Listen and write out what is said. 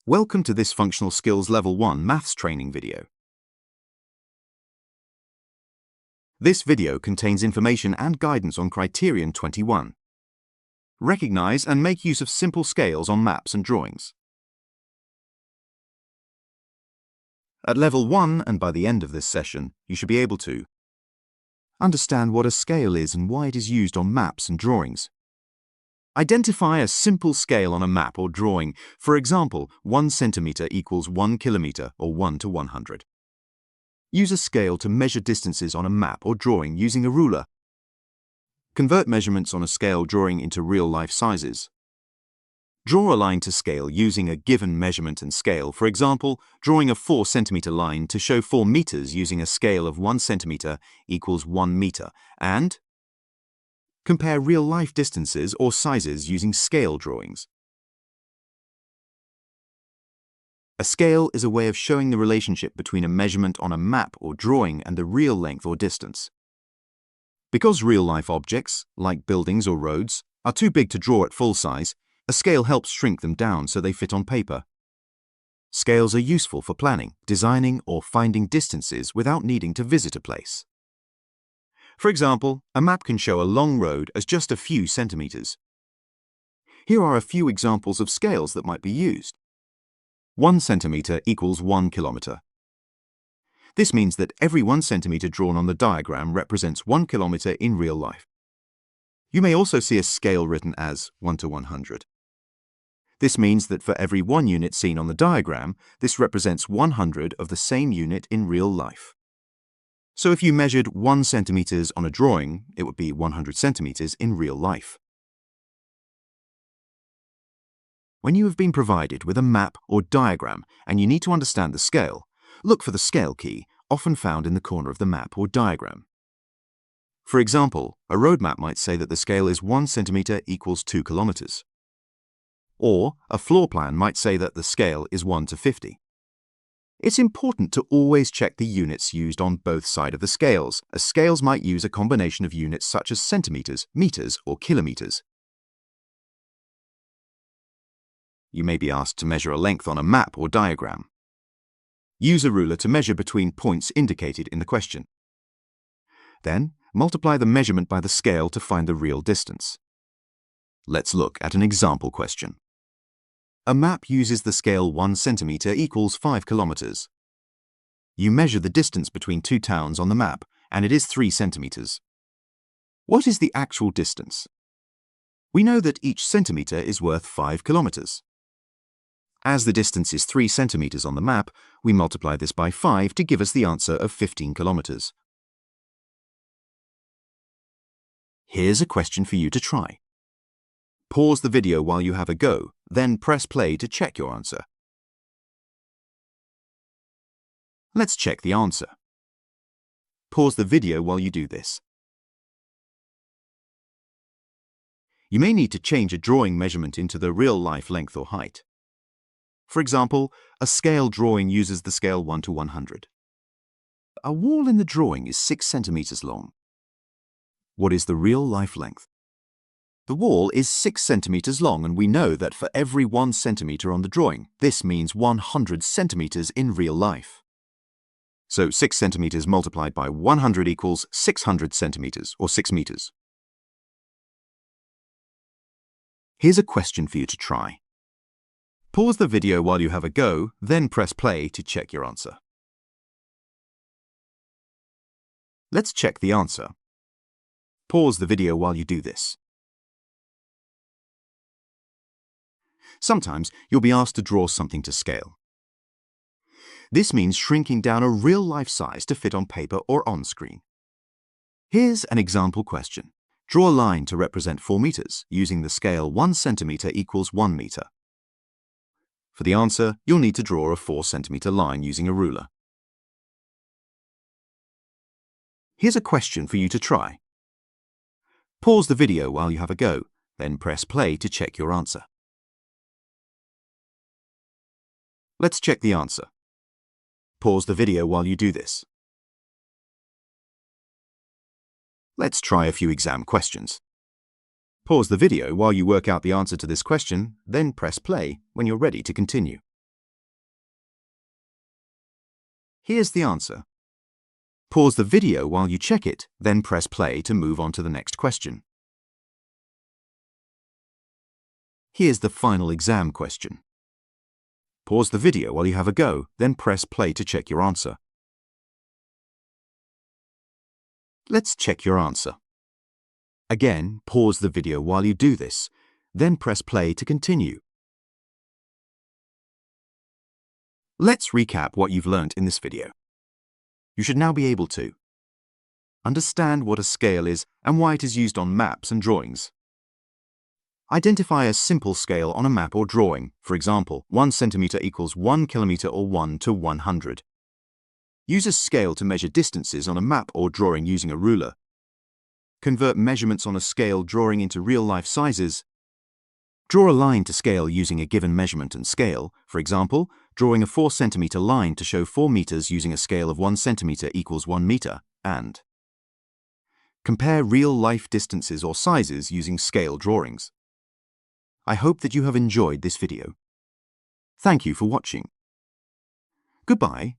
Welcome to this Functional Skills Level 1 Maths training video. This video contains information and guidance on Criterion 21. Recognize and make use of simple scales on maps and drawings. At Level 1 and by the end of this session, you should be able to understand what a scale is and why it is used on maps and drawings. Identify a simple scale on a map or drawing. For example, 1 centimeter equals 1 kilometer or 1 to 100. Use a scale to measure distances on a map or drawing using a ruler. Convert measurements on a scale drawing into real-life sizes. Draw a line to scale using a given measurement and scale. For example, drawing a 4 centimeter line to show 4 meters using a scale of 1 centimeter equals 1 meter. And compare real-life distances or sizes using scale drawings. A scale is a way of showing the relationship between a measurement on a map or drawing and the real length or distance. Because real-life objects, like buildings or roads, are too big to draw at full size, a scale helps shrink them down so they fit on paper. Scales are useful for planning, designing, or finding distances without needing to visit a place. For example, a map can show a long road as just a few centimeters. Here are a few examples of scales that might be used. 1 centimeter equals 1 kilometer. This means that every 1 centimeter drawn on the diagram represents 1 kilometer in real life. You may also see a scale written as 1 to 100. This means that for every 1 unit seen on the diagram, this represents 100 of the same unit in real life. So if you measured 1 centimeters on a drawing, it would be 100 centimeters in real life. When you have been provided with a map or diagram and you need to understand the scale, look for the scale key, often found in the corner of the map or diagram. For example, a road map might say that the scale is 1 centimeter equals 2 kilometers. Or a floor plan might say that the scale is 1 to 50. It's important to always check the units used on both sides of the scales, as scales might use a combination of units such as centimeters, meters, or kilometers. You may be asked to measure a length on a map or diagram. Use a ruler to measure between points indicated in the question. Then, multiply the measurement by the scale to find the real distance. Let's look at an example question. A map uses the scale 1 centimeter equals 5 kilometers. You measure the distance between 2 towns on the map, and it is 3 centimeters. What is the actual distance? We know that each centimeter is worth 5 kilometers. As the distance is 3 centimeters on the map, we multiply this by 5 to give us the answer of 15 kilometers. Here's a question for you to try. Pause the video while you have a go, then press play to check your answer. Let's check the answer. Pause the video while you do this. You may need to change a drawing measurement into the real-life length or height. For example, a scale drawing uses the scale 1 to 100. A wall in the drawing is 6 centimeters long. What is the real-life length? The wall is 6 centimeters long, and we know that for every 1 centimeter on the drawing, this means 100 centimeters in real life. So 6 centimeters multiplied by 100 equals 600 centimeters, or 6 meters. Here's a question for you to try. Pause the video while you have a go, then press play to check your answer. Let's check the answer. Pause the video while you do this. Sometimes you'll be asked to draw something to scale. This means shrinking down a real-life size to fit on paper or on screen. Here's an example question. Draw a line to represent 4 meters using the scale 1 centimeter equals 1 meter. For the answer, you'll need to draw a 4 centimeter line using a ruler. Here's a question for you to try. Pause the video while you have a go, then press play to check your answer. Let's check the answer. Pause the video while you do this. Let's try a few exam questions. Pause the video while you work out the answer to this question, then press play when you're ready to continue. Here's the answer. Pause the video while you check it, then press play to move on to the next question. Here's the final exam question. Pause the video while you have a go, then press play to check your answer. Let's check your answer. Again, pause the video while you do this, then press play to continue. Let's recap what you've learnt in this video. You should now be able to understand what a scale is and why it is used on maps and drawings. Identify a simple scale on a map or drawing, for example, 1 centimeter equals 1 kilometer or 1 to 100. Use a scale to measure distances on a map or drawing using a ruler. Convert measurements on a scale drawing into real-life sizes. Draw a line to scale using a given measurement and scale, for example, drawing a 4 centimeter line to show 4 meters using a scale of 1 centimeter equals 1 meter, and compare real-life distances or sizes using scale drawings. I hope that you have enjoyed this video. Thank you for watching. Goodbye.